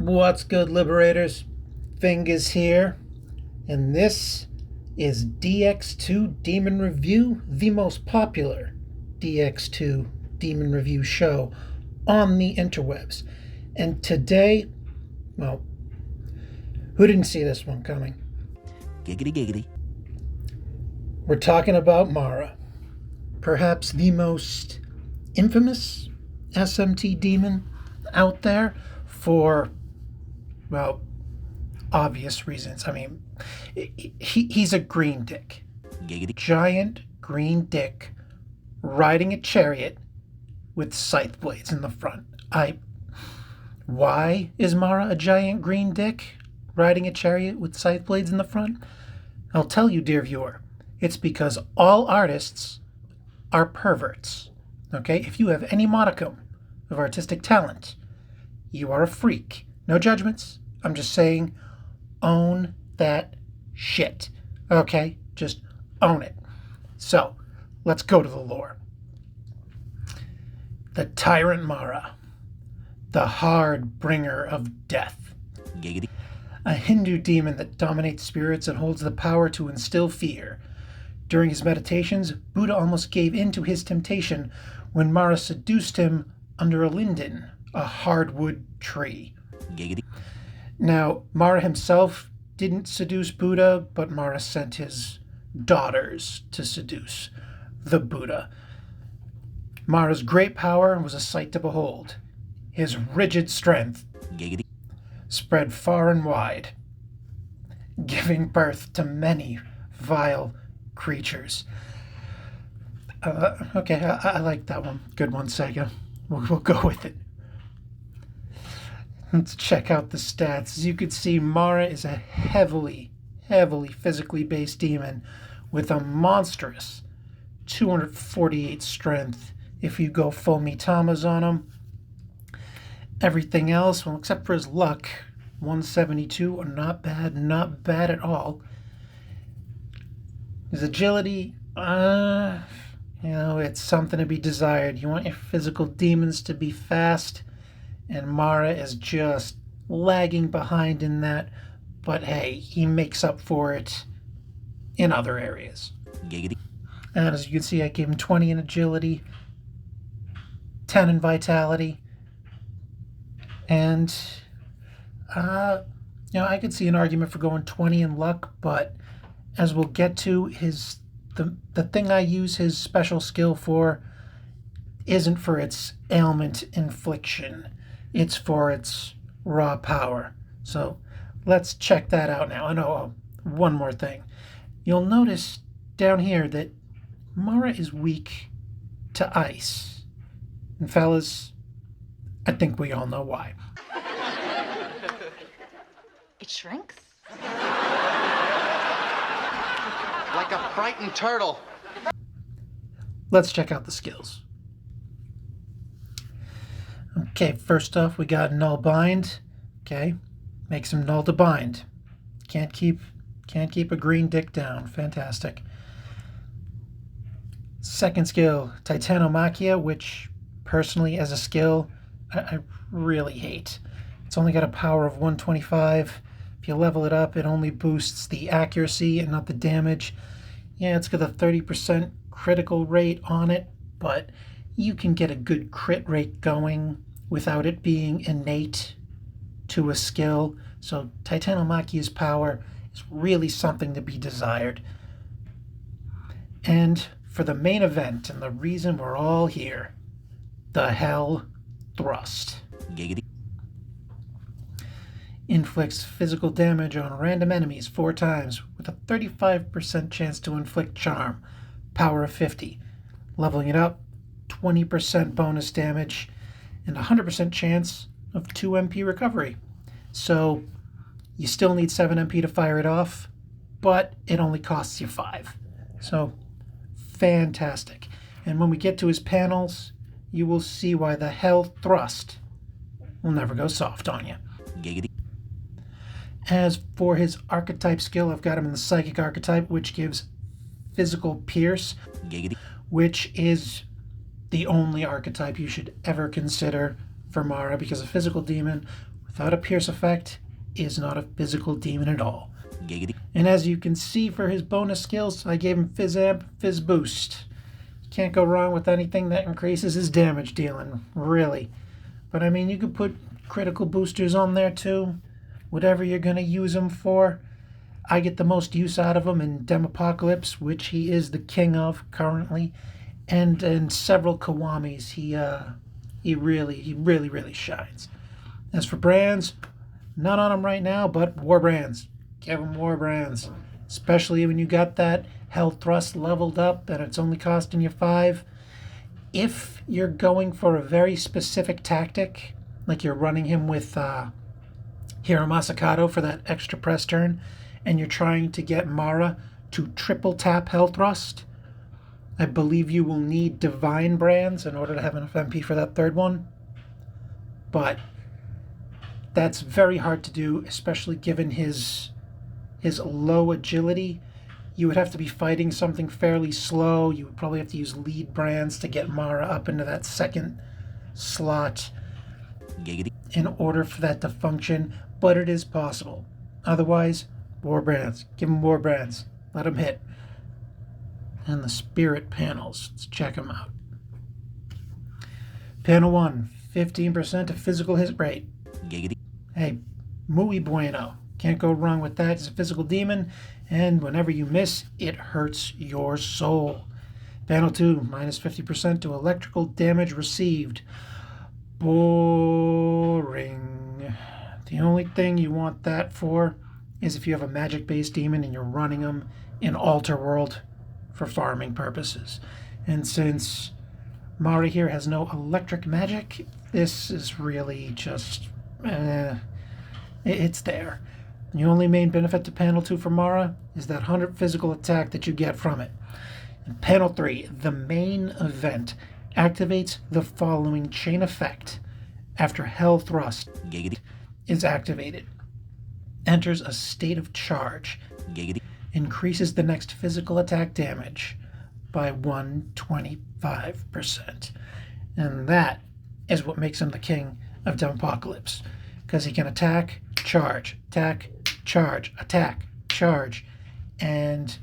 What's good, Liberators? Fingers here, and this is Dx2 Demon Review, the most popular Dx2 Demon Review show on the interwebs. And today, well, who didn't see this one coming? Giggity, giggity. We're talking about Mara, perhaps the most infamous SMT demon out there for, well, obvious reasons. I mean, he's a green dick. Giggity. Giant green dick riding a chariot with scythe blades in the front. Why is Mara a giant green dick riding a chariot with scythe blades in the front? I'll tell you, dear viewer. It's because all artists are perverts. Okay? If you have any modicum of artistic talent, you are a freak. No judgments. I'm just saying, own that shit. Okay? Just own it. So, let's go to the lore. The Tyrant Mara, the hard bringer of death. Giggity. A Hindu demon that dominates spirits and holds the power to instill fear. During his meditations, Buddha almost gave in to his temptation when Mara seduced him under a linden, a hardwood tree. Giggity. Now, Mara himself didn't seduce Buddha, but Mara sent his daughters to seduce the Buddha. Mara's great power was a sight to behold. His rigid strength Giggity. spread far and wide, giving birth to many vile creatures. Okay, I like that one. Good one, Sega. We'll go with it. Let's check out the stats. As you can see, Mara is a heavily physically based demon with a monstrous 248 strength if you go full Mitamas on him. Everything else, well, except for his luck, 172, not bad at all. His agility, it's something to be desired. You want your physical demons to be fast, and Mara is just lagging behind in that, but hey, he makes up for it in other areas. Giggity. And as you can see, I gave him 20 in agility, 10 in vitality, and I could see an argument for going 20 in luck, but as we'll get to, the thing I use his special skill for isn't for its ailment infliction. It's for its raw power. So let's check that out now. And one more thing. You'll notice down here that Mara is weak to ice. And fellas, I think we all know why. It shrinks? Like a frightened turtle. Let's check out the skills. Okay, first off, we got null bind. Okay, makes him null to bind. Can't keep a green dick down. Fantastic. Second skill, Titanomachia, which personally as a skill I really hate. It's only got a power of 125. If you level it up, it only boosts the accuracy and not the damage. Yeah, it's got a 30% critical rate on it, but you can get a good crit rate going without it being innate to a skill. So Titanomachia's power is really something to be desired. And for the main event, and the reason we're all here, the Hell Thrust. Giggity. Inflicts physical damage on random enemies 4 times with a 35% chance to inflict charm, power of 50. Leveling it up, 20% bonus damage, and 100% chance of 2 MP recovery. So you still need 7 MP to fire it off, but it only costs you 5. So fantastic. And when we get to his panels, you will see why the Hell Thrust will never go soft on you. Giggity. As for his archetype skill, I've got him in the Psychic archetype, which gives Physical Pierce, Giggity. which is the only archetype you should ever consider for Mara, because a physical demon with without a pierce effect is not a physical demon at all. Giggity. And as you can see, for his bonus skills, I gave him Fizz Amp, Fizz Boost. Can't go wrong with anything that increases his damage dealing, really. But I mean, you could put critical boosters on there too. Whatever you're going to use them for. I get the most use out of him in Demopocalypse, which he is the king of currently. And in several Kiwamis, he really shines. As for brands, none on him right now, but war brands. Give him war brands. Especially when you got that Hell Thrust leveled up and it's only costing you 5. If you're going for a very specific tactic, like you're running him with Hiro Masakato for that extra press turn, and you're trying to get Mara to triple tap Hell Thrust, I believe you will need Divine Brands in order to have enough MP for that third one. But that's very hard to do, especially given his low agility. You would have to be fighting something fairly slow. You would probably have to use lead brands to get Mara up into that second slot Giggity. in order for that to function, but it is possible. Otherwise, war brands. Give him war brands. Let him hit. And the spirit panels. Let's check them out. Panel 1, 15% of physical hit rate. Giggity. Hey, muy bueno. Can't go wrong with that. It's a physical demon, and whenever you miss, it hurts your soul. Panel 2, minus 50% to electrical damage received. Boring. The only thing you want that for is if you have a magic-based demon and you're running them in Alter World for farming purposes. And since Mara here has no electric magic, this is really just... it's there. The only main benefit to Panel 2 for Mara is that 100 physical attack that you get from it. In Panel 3, the main event activates the following chain effect after Hell Thrust Giggity. is activated. Enters a state of charge. Giggity. Increases the next physical attack damage by 125%. And that is what makes him the king of Demopocalypse. Because he can attack, charge, attack, charge, attack, charge. And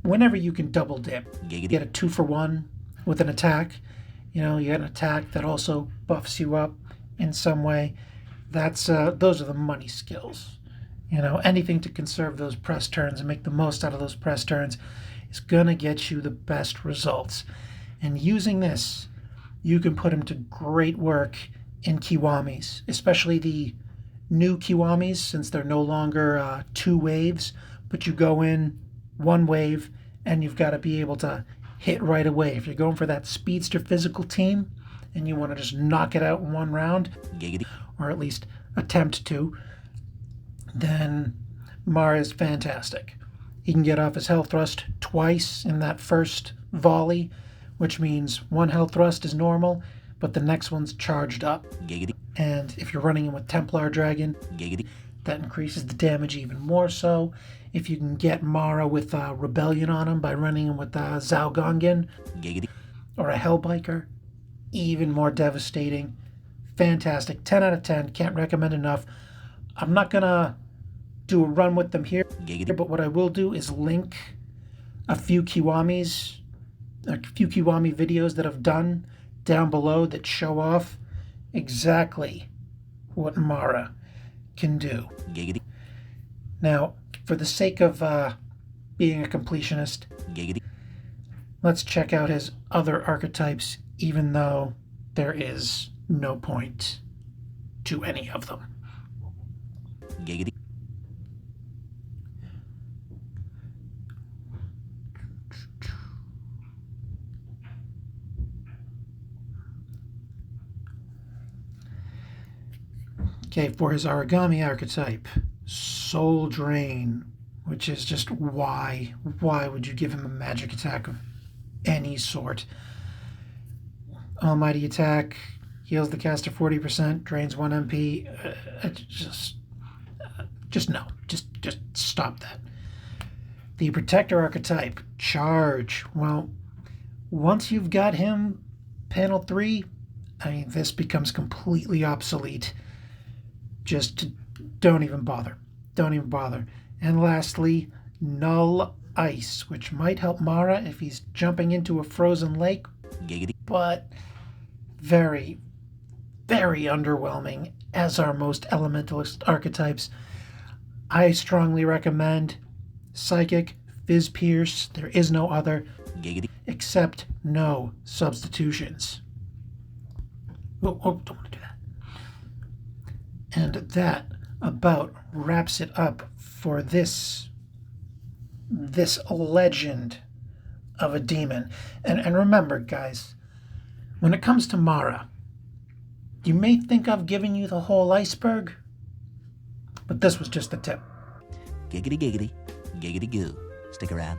whenever you can double dip, you get a 2-for-1 with an attack. You know, you get an attack that also buffs you up in some way. Those are the money skills. You know, anything to conserve those press turns and make the most out of those press turns is going to get you the best results. And using this, you can put him to great work in Kiwamis, especially the new Kiwamis, since they're no longer 2 waves, but you go in 1 wave and you've got to be able to hit right away. If you're going for that speedster physical team and you want to just knock it out in 1 round, Giggity. or at least attempt to, then Mara is fantastic. He can get off his Hell Thrust twice in that first volley, which means 1 Hell Thrust is normal, but the next one's charged up. Giggity. And if you're running him with Templar Dragon, Giggity. that increases the damage even more so. If you can get Mara with Rebellion on him by running him with Zhao Gongen Giggity. or a Hellbiker, even more devastating. Fantastic. 10 out of 10. Can't recommend enough. I'm not going to do a run with them here, Giggity. but what I will do is link a few Kiwami videos that I've done down below that show off exactly what Mara can do. Giggity. Now, for the sake of being a completionist, Giggity. let's check out his other archetypes, even though there is no point to any of them. Giggity. Okay, for his origami archetype, Soul Drain, which is just why would you give him a magic attack of any sort? Almighty attack, heals the caster 40%, drains 1 MP. Just no, just stop that. The Protector archetype, Charge. Well, once you've got him, panel 3, I mean, this becomes completely obsolete. Just don't even bother. Don't even bother. And lastly, Null Ice, which might help Mara if he's jumping into a frozen lake, Giggity. but very, very underwhelming as are most elementalist archetypes. I strongly recommend Psychic, Fizz Pierce, there is no other, Giggity. except no substitutions. Oh, don't want to do that. And that about wraps it up for this legend of a demon. And remember, guys, when it comes to Mara, you may think I've given you the whole iceberg, but this was just the tip. Giggity giggity. Giggity goo. Stick around.